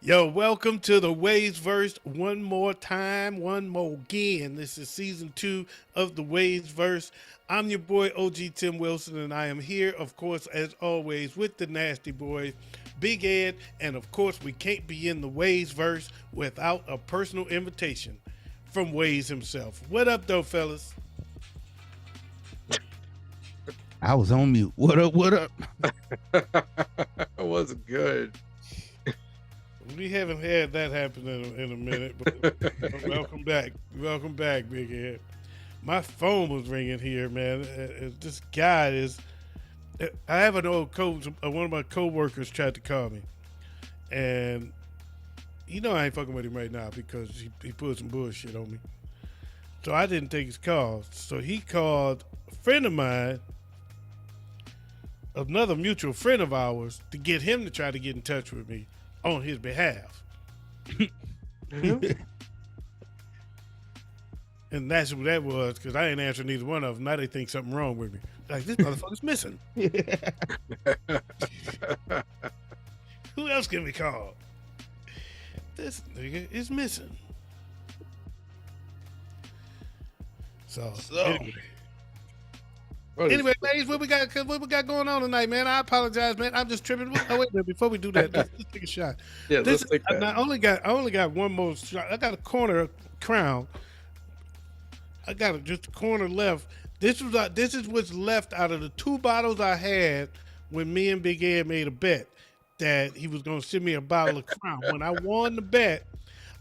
Yo, welcome to the WayzVerse one more time, one more again. This is season 2 of the WayzVerse. I'm your boy OG Tim Wilson, and I am here, of course, as always, with the Nasty Boys, Big Ed, and of course, we can't be in the WayzVerse without a personal invitation from Waze himself. What up, though, fellas? I was on mute. What up? What up? It was good. We haven't had that happen in a minute, but welcome back. Welcome back, Big Ed. My phone was ringing here, man. This guy is. I have an old coach. One of my coworkers tried to call me, and I ain't fucking with him right now because he put some bullshit on me. So I didn't take his call. So he called a friend of mine, another mutual friend of ours, to get him to try to get in touch with me on his behalf. And that's what that was, because I ain't answering neither one of them. Now they think something wrong with me. Like, this motherfucker's missing. Who else can we call? This nigga is missing. So. Anyway, ladies, what we got going on tonight, man? I apologize, man. I'm just tripping. Oh, wait a minute. Before we do that, let's take a shot. Yeah, let's take that. I only got one more shot. I got a corner crown. I got just a corner left. This is what's left out of the 2 bottles I had when me and Big Ed made a bet that he was going to send me a bottle of crown. When I won the bet,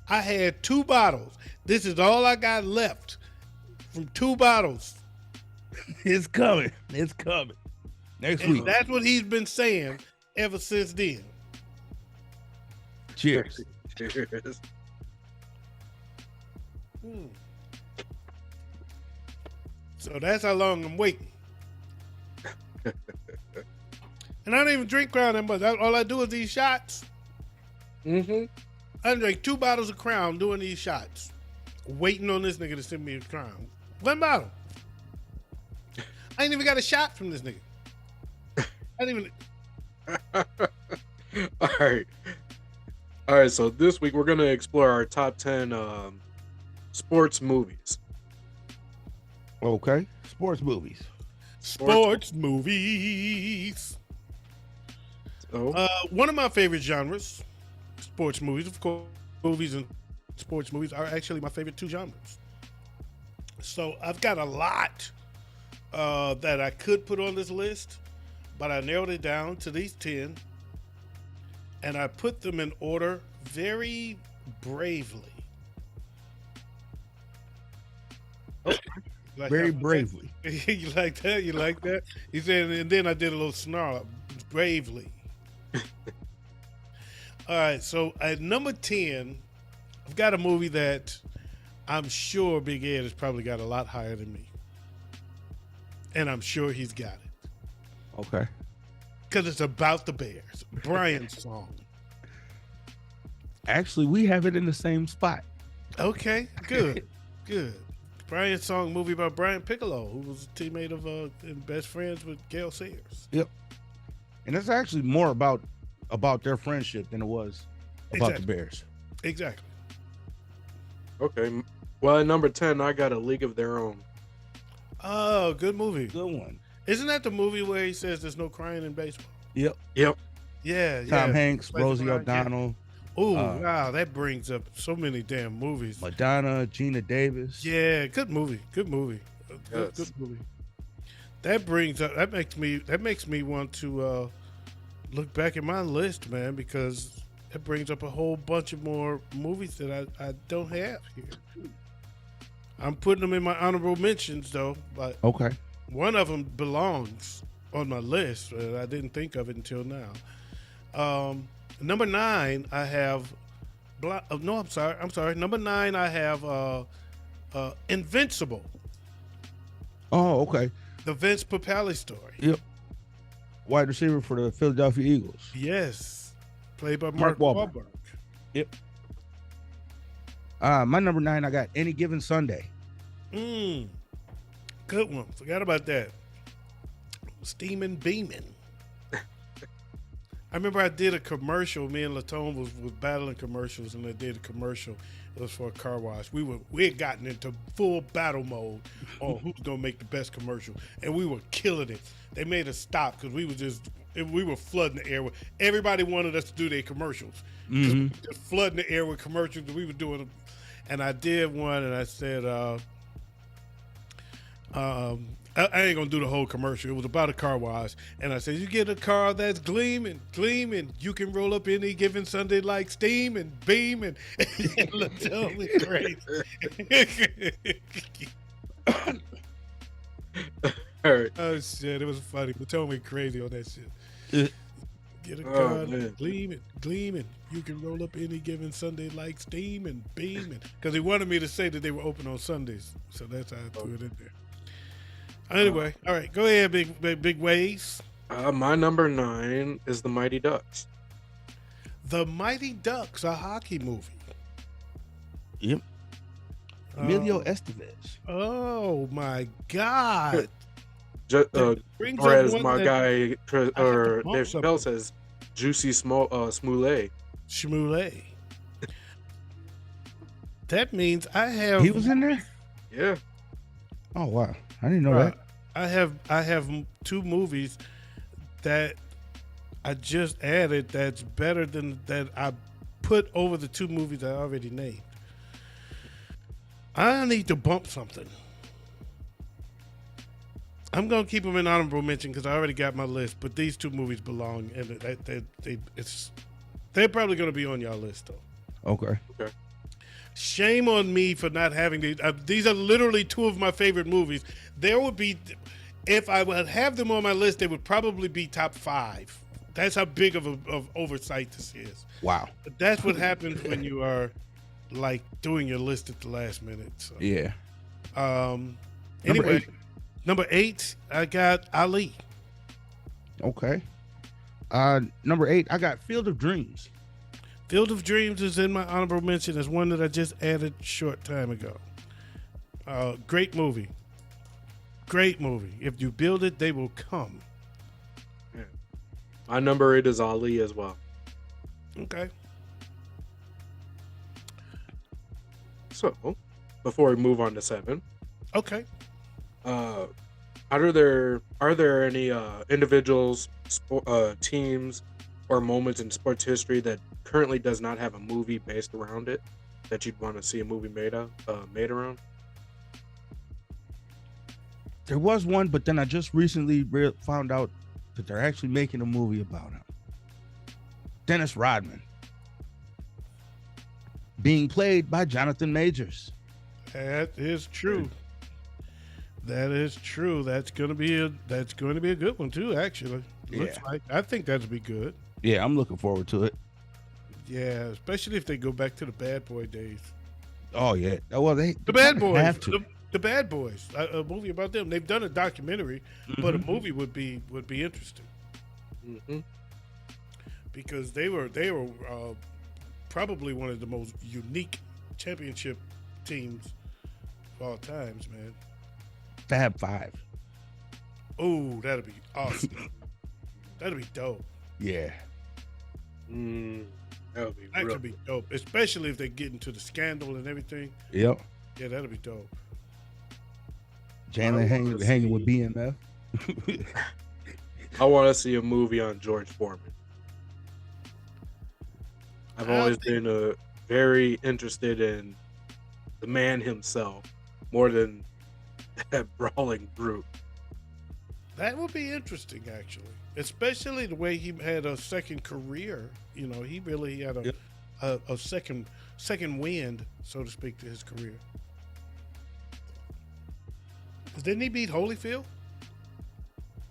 I had 2 bottles. This is all I got left from 2 bottles. It's coming. It's coming. Next week. That's what he's been saying ever since then. Cheers. Cheers. So that's how long I'm waiting. And I don't even drink Crown that much. All I do is these shots. Mm-hmm. I drank 2 bottles of Crown doing these shots, waiting on this nigga to send me a Crown. 1 bottle. I ain't even got a shot from this nigga. I didn't even. All right. So this week we're gonna explore our top 10 sports movies. Okay. Sports movies. Sports movies. So, One of my favorite genres, sports movies. Of course, movies and sports movies are actually my favorite 2 genres. So I've got a lot that I could put on this list, but I narrowed it down to these 10, and I put them in order very bravely. Like Very bravely. You like that? You like that? He said, and then I did a little snarl, bravely. All right, so at number 10, I've got a movie that I'm sure Big Ed has probably got a lot higher than me. And I'm sure he's got it. Okay. Because it's about the Bears. Brian's song. Actually, we have it in the same spot. Okay, good. Good. Brian's song, movie about Brian Piccolo, who was a teammate of and best friends with Gail Sayers. Yep. And it's actually more about their friendship than it was about the Bears. Exactly. okay. Well, at number 10, I got A League of Their Own. Oh, good movie. Good one. Isn't that the movie where he says there's no crying in baseball? Yep. Yep. Yeah. Tom Hanks, Like Rosie Brian, O'Donnell, Oh, wow. That brings up so many damn movies. Madonna, Gina Davis. Yeah, good movie. Good movie. Good Yes. movie. That brings up that makes me want to look back at my list, man, because it brings up a whole bunch of more movies that I don't have here. I'm putting them in my honorable mentions though, but Okay. one of them belongs on my list. I didn't think of it until now. Number 9, I have. No, I'm sorry. Number 9, I have Invincible, Oh, okay. the Vince Papale story. Yep. Wide receiver for the Philadelphia Eagles. Yes, played by Mark Mark Wahlberg. Wahlberg. Yep. My number 9, I got Any Given Sunday. Good one. Forgot about that. Steaming, beaming. I remember I did a commercial. Me and Latone was battling commercials, and I did a commercial. It was for a car wash. We had gotten into full battle mode on who's gonna make the best commercial, and we were killing it. They made us stop because we were flooding the air with. Everybody wanted us to do their commercials because we were just flooding the air with commercials. We were doing them, and I did one, and I said. I ain't gonna do the whole commercial. It was about a car wash, and I said, "You get a car that's gleaming, gleaming. You can roll up any given Sunday like steam and beam and look totally crazy." All right. Oh shit, it was funny. But tell me crazy on that shit. Get a Oh, car man. that's gleaming, gleaming. You can roll up any given Sunday like steam and beam, because he wanted me to say that they were open on Sundays, so that's how I threw it in there. Anyway, all right, go ahead, big Ways. My number 9 is the Mighty Ducks. The Mighty Ducks, a hockey movie. Yep. Emilio Estevez. Oh my God! Or as my guy or Dave Chappelle says, juicy smoulet. Schmoulet. That means I have. He was in there? Yeah. Oh wow. I didn't know that. I have 2 movies that I just added that's better than that I put over the 2 movies I already named. I need to bump something. I'm gonna keep them in honorable mention because I already got my list, but these 2 movies belong, and they're probably gonna be on y'all list though. Okay. Shame on me for not having these. These are literally 2 of my favorite movies. There would be, if I would have them on my list, they would probably be top 5. That's how big of oversight this is. Wow. But that's what happens when you are like doing your list at the last minute. So. Yeah. Anyway, number 8, I got Ali. Okay. Number 8, I got Field of Dreams. Field of Dreams is in my honorable mention as one that I just added short time ago. Great movie. Great movie. If you build it, they will come. Yeah. My number 8 is Ali as well. Okay. So, before we move on to 7, Okay. are there any individuals, teams, or moments in sports history that currently does not have a movie based around it that you'd want to see a movie made around? There was one, but then I just recently found out that they're actually making a movie about him. Dennis Rodman. Being played by Jonathan Majors. That is true. That is true. That's gonna be a good one too, actually. Looks like I think that'd be good. Yeah, I'm looking forward to it. Yeah, especially if they go back to the Bad Boy days. Oh yeah. Well, the Bad Boys. have to. The Bad Boys. A movie about them. They've done a documentary, but a movie would be interesting. Mm-hmm. Because they were probably one of the most unique championship teams of all times, man. Fab Five. Oh, that'd be awesome. That'd be dope. Yeah. That would be That real. could be dope, especially if they get into the scandal and everything. Yep. Yeah, that'd be dope. Jalen hanging with BMF. I want to see a movie on George Foreman. I've always been very interested in the man himself more than that brawling brute. That would be interesting, actually, especially the way he had a second career. You know, he really had a second wind, so to speak, to his career. Didn't he beat Holyfield?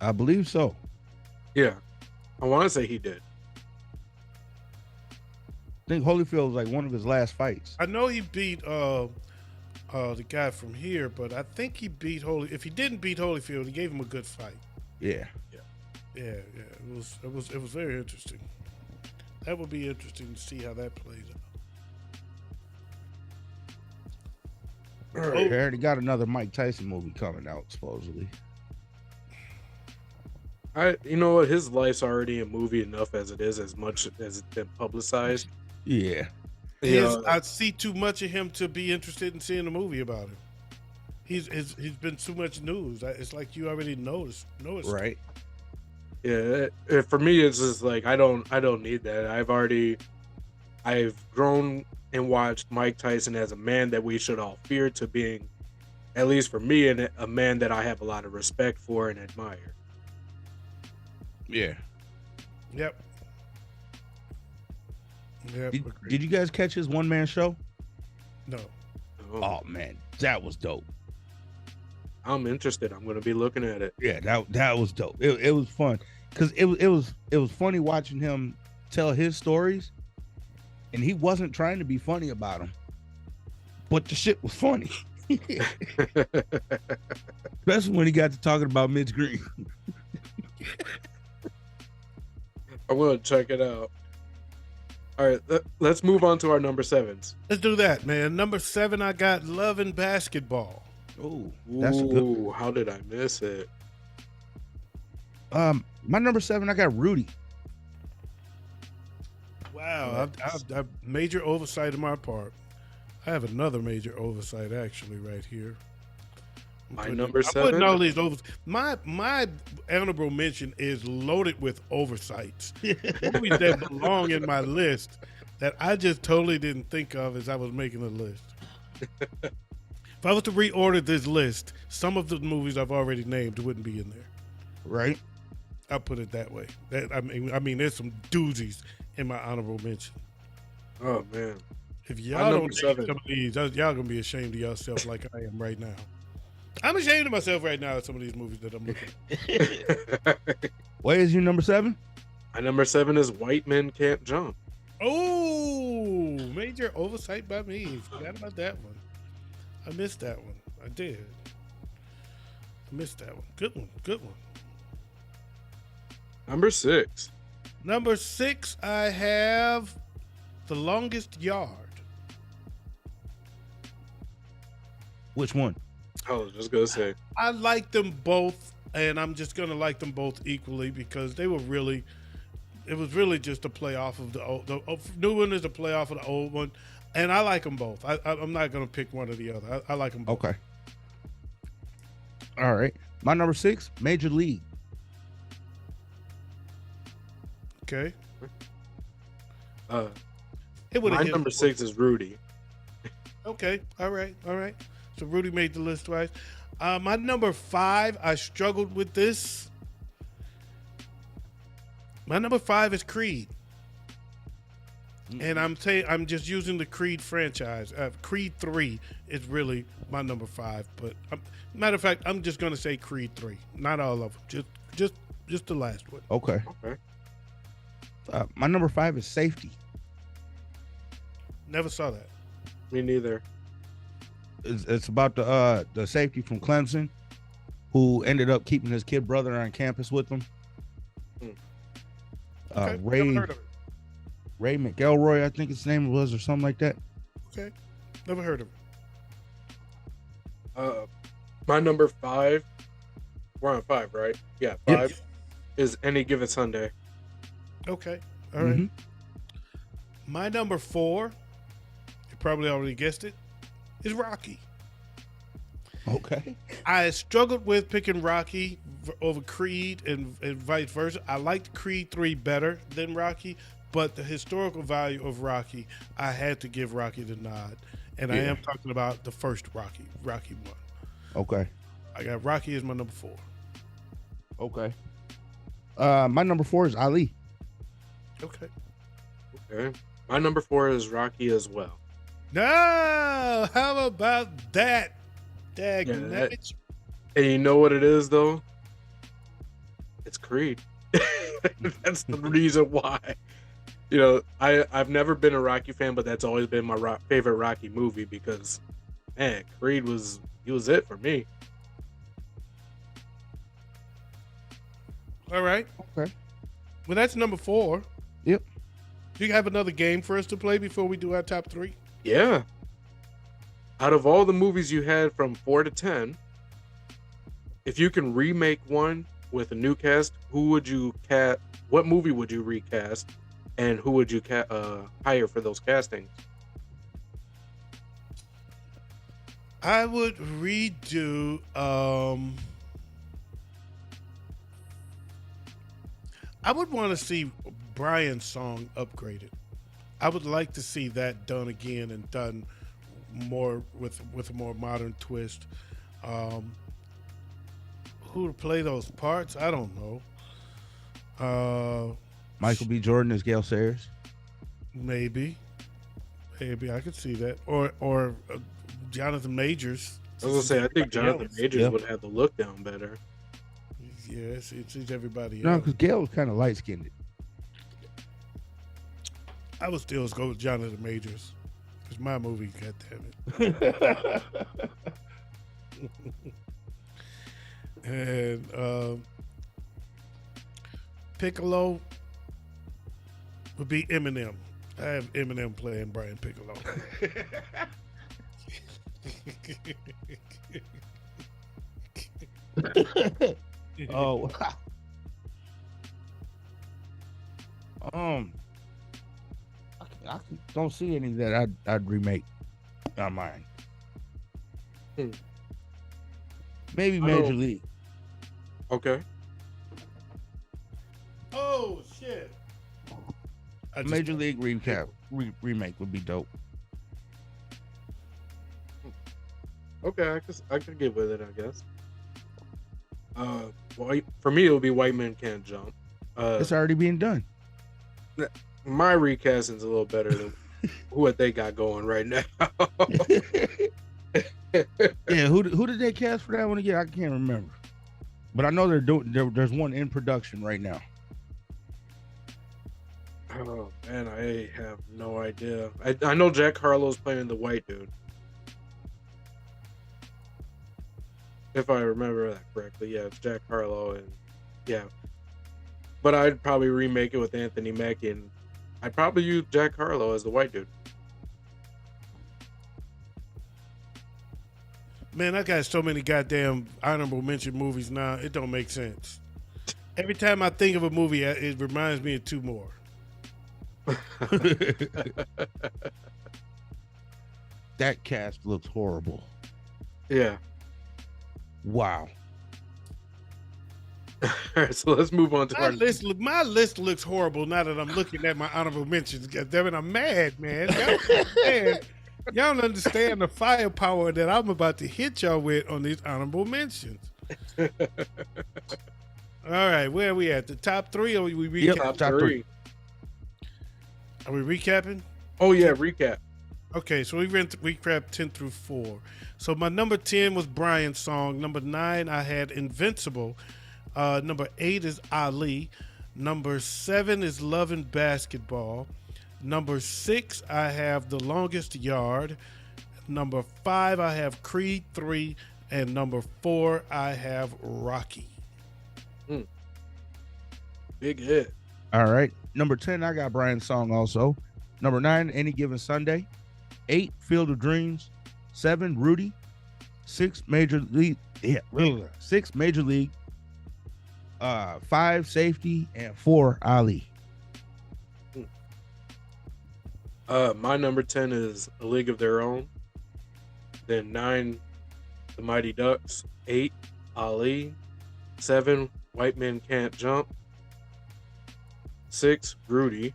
I believe so. Yeah, I want to say he did. I think Holyfield was like one of his last fights. I know he beat the guy from here, but I think he beat Holyfield. If he didn't beat Holyfield, he gave him a good fight. Yeah. Yeah. It was very interesting. That would be interesting to see how that plays out. They already got another Mike Tyson movie coming out, supposedly. You know what? His life's already a movie enough as it is, as much as it's been publicized. Yeah. You know, I see too much of him to be interested in seeing a movie about him. He's been too much news. It's like you already know it. Right. yeah. For me, it's just like I don't need that. I've grown and watched Mike Tyson as a man that we should all fear to being, at least for me, and a man that I have a lot of respect for and admire. Yeah. Yep. Yep. Did you guys catch his one man show? No. Oh man, that was dope. I'm interested. I'm going to be looking at it. Yeah, that was dope. It was fun because it was funny watching him tell his stories, and he wasn't trying to be funny about them, but the shit was funny. Especially when he got to talking about Mitch Green. I'm going to check it out. All right, let's move on to our number 7s. Let's do that, man. Number 7, I got Love and Basketball. Oh, that's a good one. How did I miss it? My number 7, I got Rudy. Wow, I major oversight on my part. I have another major oversight actually right here. My number I'm putting 7. all these over. My honorable mention is loaded with oversights. Movies that belong in my list that I just totally didn't think of as I was making the list. If I was to reorder this list, some of the movies I've already named wouldn't be in there. Right. I'll put it that way. I mean, there's some doozies in my honorable mention. Oh man, If My y'all number don't name 7. some of these, y'all gonna be ashamed of yourself like I am right now. I'm ashamed of myself right now at some of these movies that I'm looking at. What is your number 7? My number 7 is White Men Can't Jump. Oh, major oversight by me. Forgot about that one. I missed that one. I did. I missed that one. Good one. Good one. Number 6. Number 6, I have The Longest Yard. Which one? I was just gonna say. I like them both, and I'm just gonna like them both equally because they were really. It was really just a play off of the old. The new one is a play off of the old one, and I like them both. I'm not gonna pick one or the other. I like them both. Okay. All right. My number 6, Major League. Okay. My number 6 is Rudy. Okay. All right. All right. So Rudy made the list twice. My number 5, I struggled with this. My number 5 is Creed. And I'm just using the Creed franchise. Creed 3 is really my number 5. But matter of fact, I'm just gonna say Creed 3. Not all of them. Just the last one. Okay. Okay. My number 5 is Safety. Never saw that. Me neither. It's about the safety from Clemson who ended up keeping his kid brother on campus with him. Okay. Never heard of it. Ray McElroy, I think his name was, or something like that. Okay. Never heard of it. My number 5. We're on 5, right? Yeah, 5 Yes. is Any Given Sunday. Okay. All right. Mhm. My number 4, you probably already guessed it, is Rocky. Okay. I struggled with picking Rocky over Creed and vice versa. I liked Creed 3 better than Rocky, but the historical value of Rocky, I had to give Rocky the nod. And I Yeah. am talking about the first Rocky 1. Okay. I got Rocky as my number 4. Okay. My number 4 is Ali. Okay. Okay. My number 4 is Rocky as well. No, how about that? Dag Yeah, nabbit. And you know what it is though? It's Creed. That's the reason why. You know, I've never been a Rocky fan, but that's always been my favorite Rocky movie because, man, Creed was it for me. All right. Okay. Well, that's number 4. Yep. Do you have another game for us to play before we do our top 3? Yeah. Out of all the movies you had from 4 to 10, if you can remake one, with a new cast, who would you cast? What movie would you recast, and who would you hire for those castings? I would redo. I would want to see Brian's song upgraded. I would like to see that done again and done more with a more modern twist. Um, who to play those parts? I don't know. Michael B. Jordan as Gail Sayers. Maybe I could see that, or Jonathan Majors. I was gonna say, I think Jonathan Majors Yeah. would have the look down better. Yes, it's everybody No, else. because Gail was kind of light skinned. I would still go with Jonathan Majors. It's my movie, goddammit. And Piccolo would be Eminem. I have Eminem playing Brian Piccolo. Oh, I don't see any that I'd remake on mine. Hmm. Maybe I Major don't- League. Okay. Oh shit! Major League remake would be dope. Okay, I could get with it, I guess. For me, it would be White Men Can't Jump. It's already being done. My recasting's a little better than what they got going right now. Yeah, who did they cast for that one again? I can't remember, but I know there's one in production right now. Oh man, I have no idea. I know Jack Harlow's playing the white dude, if I remember that correctly. Yeah, it's Jack Harlow, and yeah. But I'd probably remake it with Anthony Mackie, and I'd probably use Jack Harlow as the white dude. Man, I got so many goddamn honorable mention movies now. It don't make sense. Every time I think of a movie, it reminds me of two more. That cast looks horrible. Yeah. Wow. All right, so let's move on to My list looks horrible now that I'm looking at my honorable mentions. God damn it, I'm mad, man. Y'all don't understand the firepower that I'm about to hit y'all with on these honorable mentions. All right, where are we at? The top three, or we recap? Yep. top three. Are we recapping? Oh yeah, recap. Okay, so we recapped 10 through 4. So my number 10 was Brian's song. Number 9, I had Invincible. Number 8 is Ali. Number 7 is Love and Basketball. Number 6, I have The Longest Yard. Number 5, I have Creed 3. And number 4, I have Rocky. Big hit. All right. Number 10, I got Brian's song also. Number 9, Any Given Sunday. 8, Field of Dreams. 7, Rudy. 6, Major League. Yeah, 6, Major League. 5, Safety. And 4, Ali. My number 10 is A League of Their Own. Then 9, The Mighty Ducks. 8, Ali. 7, White Men Can't Jump. 6, Rudy.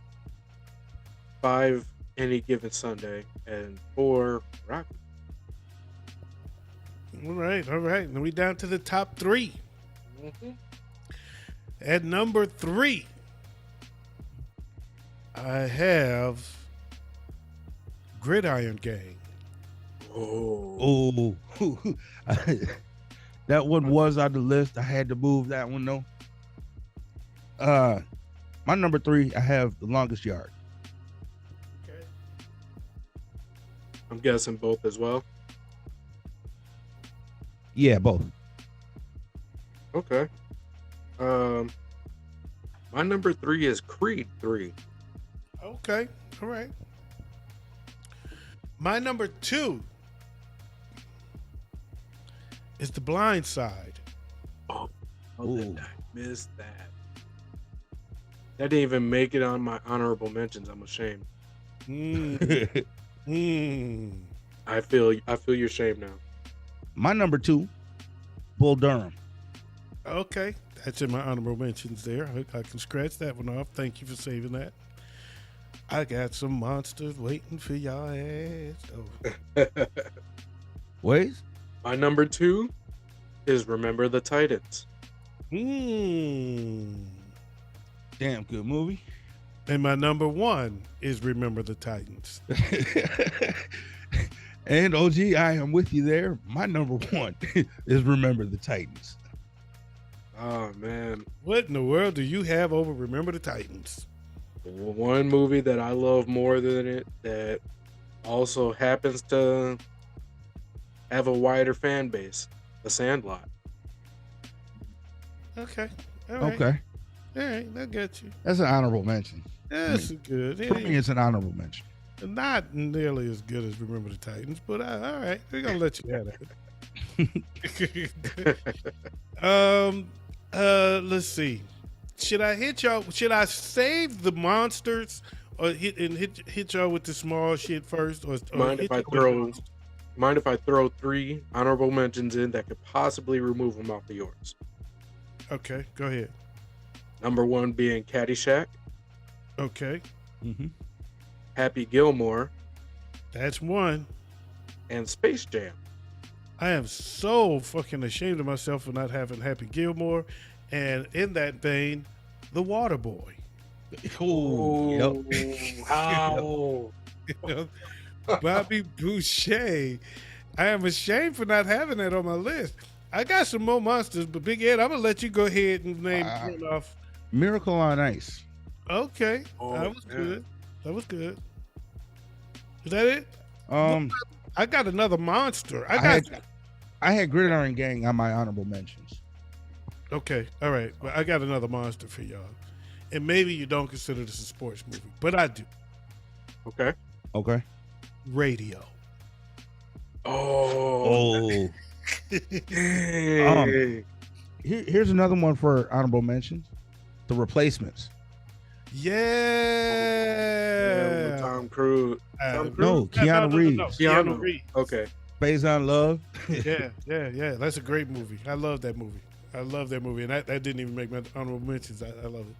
5, Any Given Sunday. And 4, Rocky. All right. Now we down to the top 3. At number 3, I have Gridiron Gang. Oh. Oh, that one was on the list. I had to move that one though. My number 3, I have The Longest Yard. Okay. I'm guessing both as well. Yeah, both. Okay. My number 3 is Creed 3. Okay. All right. My number 2 is The Blind Side. Oh, How Ooh. did I miss that? That didn't even make it on my honorable mentions. I'm ashamed. Mm. Mm. I feel your shame now. My number 2, Bull Durham. Okay, that's in my honorable mentions there. I can scratch that one off. Thank you for saving that. I got some monsters waiting for y'all ass. Oh. Ways? My number 2 is Remember the Titans. Mm. Damn good movie. And my number 1 is Remember the Titans. And OG, I am with you there. My number 1 is Remember the Titans. Oh man, What in the world do you have over Remember the Titans? one movie that I love more than it that also happens to have a wider fan base, The Sandlot. Okay. All right. Okay. All right. I got you. That's an honorable mention. That's good. For me, it's an honorable mention. Not nearly as good as Remember the Titans, but all right. We're going to let you have that. Let's see. Should I hit y'all? Should I save the monsters or hit y'all with the small shit first? Or Mind hit if I y'all with throw? monsters? Mind if I throw 3 honorable mentions in that could possibly remove them off of yours? Okay, go ahead. Number 1 being Caddyshack, Okay, Mm-hmm. Happy Gilmore, that's one. and Space Jam. I am so fucking ashamed of myself for not having Happy Gilmore, and in that vein, The Water Boy. Oh, yep. How? You know, Bobby Boucher. I am ashamed for not having that on my list. I got some more monsters, but Big Ed, I'm gonna let you go ahead and name one off. Miracle on Ice. Okay, Oh, that was yeah. good. That was good. Is that it? I got another monster. I had Gridiron Gang on my honorable mentions. Okay, all right. Well, I got another monster for y'all, and maybe you don't consider this a sports movie, but I do. Okay. Okay. Radio. Oh. Dang. Here's another one for honorable mentions. The Replacements. Yeah. Tom Cruise. No, Keanu Reeves. Keanu Reeves. Okay. Based on Love. Yeah. That's a great movie. I love that movie. And that didn't even make my honorable mentions. I love it.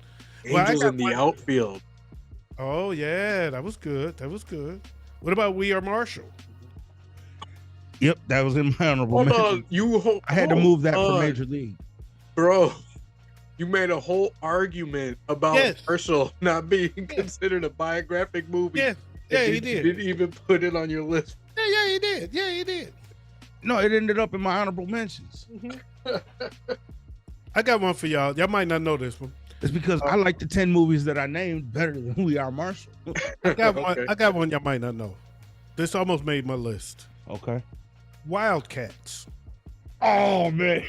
Angels in the Outfield. Oh yeah, that was good. What about We Are Marshall? Yep, that was in my honorable Hold mentions. on. I had to move that for Major League. Bro, you made a whole argument about Marshall not being considered a biographic movie. Yeah, he did. You didn't even put it on your list. Yeah, he did. No, it ended up in my honorable mentions. I got one for y'all. Y'all might not know this one. It's because I like the 10 movies that I named better than We Are Marshall. I got one y'all might not know. This almost made my list. Okay. Wildcats. Oh, man.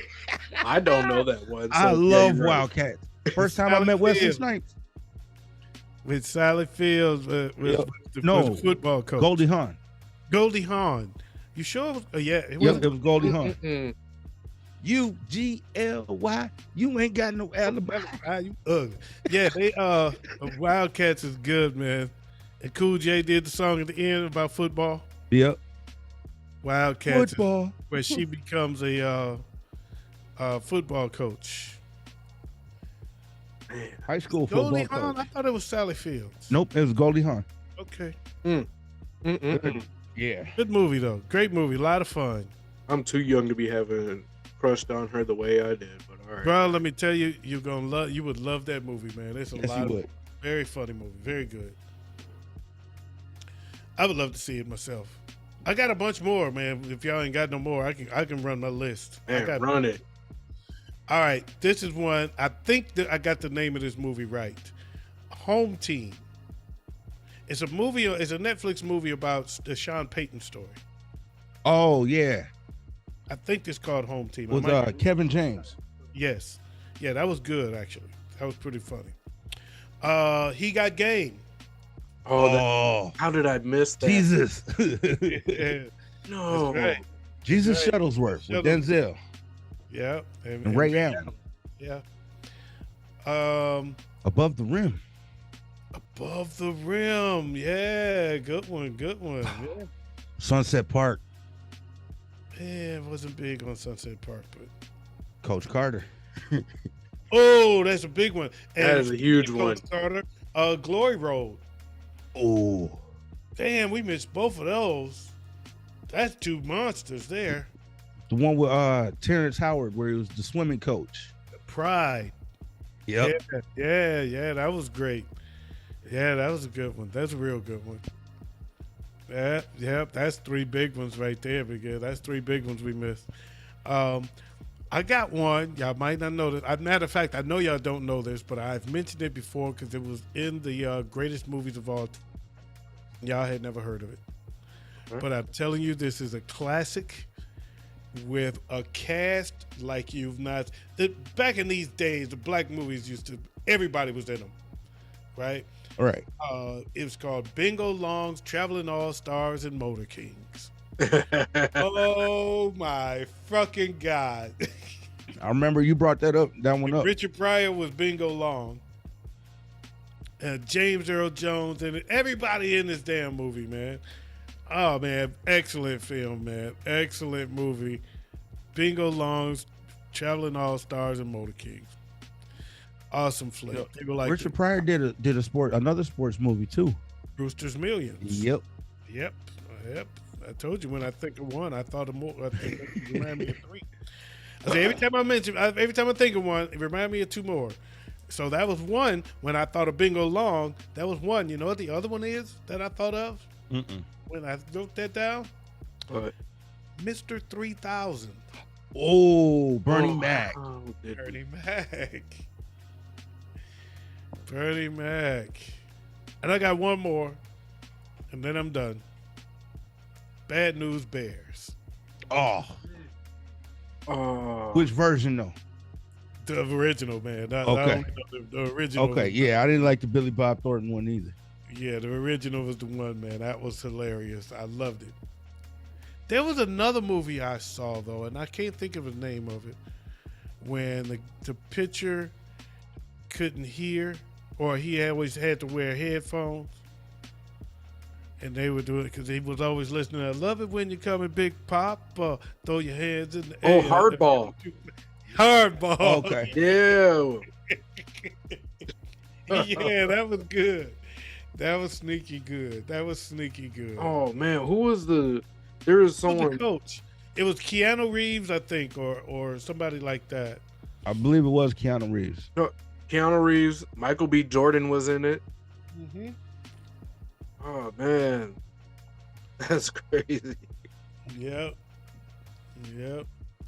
I don't know that one. So I love you're right. Wildcats. First time I met Wesley Snipes. With Sally Fields, was the football coach. Goldie Hawn. Goldie Hawn. You sure? It was. Yep, it was Goldie Hawn. UGLY. You ain't got no alibi. You ugly. Yeah, they Wildcats is good, man. And Cool J did the song at the end about football. Yep. Wildcats, football, where she becomes a football coach. Man. High school football Goldie coach. Hawn? I thought it was Sally Fields. Nope, it was Goldie Hawn. Okay. Yeah. Good movie though. Great movie. A lot of fun. I'm too young to be having crushed on her the way I did, but all right. Bro, let me tell you, you would love that movie, man. It's a Yes, lot you of would. very funny movie. Very good. I would love to see it myself. I got a bunch more, man. If y'all ain't got no more, I can run my list. Man, run it. All right, this is one. I think that I got the name of this movie right. Home Team. It's a movie. It's a Netflix movie about the Sean Payton story. Oh, yeah. I think it's called Home Team. With Kevin James. Yes. Yeah, that was good, actually. That was pretty funny. He Got Game. Oh, how did I miss that? Jesus. Yeah. No. Right. Jesus Shuttlesworth with Denzel. Yeah. And Ray Allen. Yeah. Um, Above the Rim. Above the Rim. Yeah, good one. Good one. Yeah. Sunset Park. Man, wasn't big on Sunset Park, but Coach Carter. oh, that's a big one. That And is a huge Coach one. Carter, Glory Road. Oh, Damn, we missed both of those. That's two monsters there. the one with Terrence Howard, where he was the swimming coach. Pride. Yep. Yeah, that was great. Yeah, that was a good one. That's a real good one. Yep, that's three big ones right there, because that's three big ones we missed. I got one. Y'all might not know this. Matter of fact, I know y'all don't know this, but I've mentioned it before because it was in the greatest movies of all time. Y'all had never heard of it. But I'm telling you, this is a classic with a cast like you've not. Back in these days, the black movies everybody was in them, right? All right. It was called Bingo Long's Traveling All Stars and Motor Kings. Oh my fucking God. I remember you brought that one up. Richard Pryor was Bingo Long. James Earl Jones and everybody in this damn movie, man. Oh man, excellent film, man. Excellent movie. Bingo Long's Traveling All Stars and Motor Kings. Awesome flick. People like Richard Pryor did another sports movie too. Brewster's Millions. Yep. I told you, when I think of one, I thought of more. I think it reminded me of three. I say every time I think of one, it reminded me of two more. So that was one. When I thought of Bingo Long, that was one. You know what the other one is that I thought of? When I wrote that down? What? Mr. 3000. Oh, Bernie Mac. Bernie Mac. Bernie Mac. And I got one more, and then I'm done. Bad News Bears. Oh. Oh. Which version though? The original, man. Okay. The original. Okay, yeah, I didn't like the Billy Bob Thornton one either. Yeah, the original was the one, man. That was hilarious. I loved it. There was another movie I saw, though, and I can't think of the name of it, when the pitcher couldn't hear, or he always had to wear headphones. And they would do it because he was always listening. I love it when you come in, Big Pop. Throw your hands in the air. Oh, Hardball. Hardball. Okay. Yeah. Yeah, that was good. That was sneaky good. Oh man, who was there was Who was someone the coach? It was Keanu Reeves, I think, or somebody like that. I believe it was Keanu Reeves. Keanu Reeves, Michael B. Jordan was in it. Mm-hmm. Oh man. That's crazy. Yep.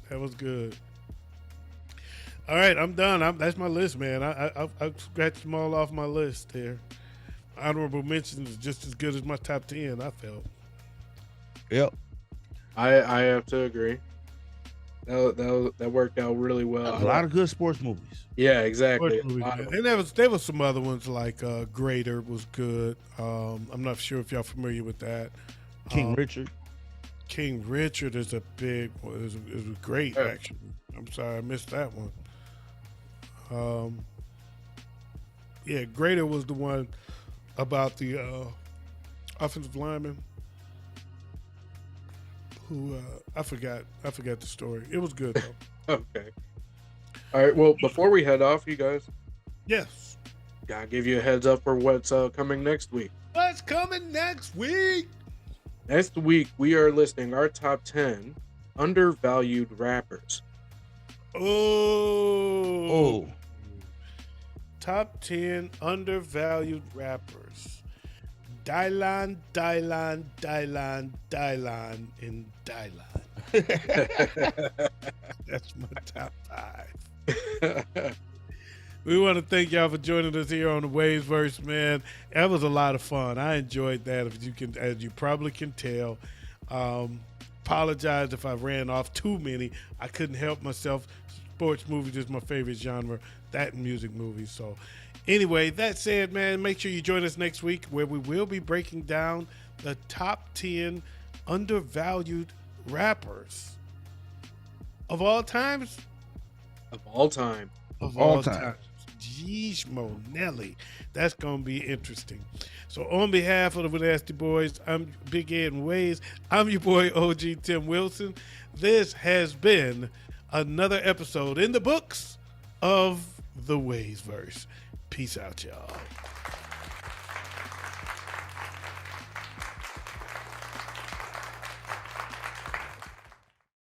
That was good. All right, I'm done. That's my list, man. I scratched them all off my list there. Honorable mentions is just as good as my top 10, I felt. Yep. I have to agree. That worked out really well. A lot of good sports movies. Yeah, exactly. And there was some other ones like Greater was good. I'm not sure if y'all familiar with that. King Richard. King Richard is a big one. It was great, actually. I'm sorry I missed that one. Yeah, Greater was the one about the offensive lineman who I forgot the story. It was good though. Okay. All right. Well, before we head off, you guys, Yes. gotta give you a heads up for what's coming next week. What's coming next week? Next week, we are listing our top 10 undervalued rappers. Oh. Top 10 undervalued rappers. Dylan, and Dylan. That's my top 5. We want to thank y'all for joining us here on the WayzVerse, man. That was a lot of fun. I enjoyed that, as you probably can tell. Apologize if I ran off too many. I couldn't help myself. Sports movies is my favorite genre. That and music movies. So anyway, that said, man, make sure you join us next week where we will be breaking down the top 10 undervalued rappers of all times. Of all time. of all all time. time. Jeesh Monelli. That's going to be interesting. So on behalf of the Nasty Boys, I'm Big Ed and Ways. I'm your boy OG Tim Wilson. This has been another episode in the books of the WayzVerse. Peace out, y'all.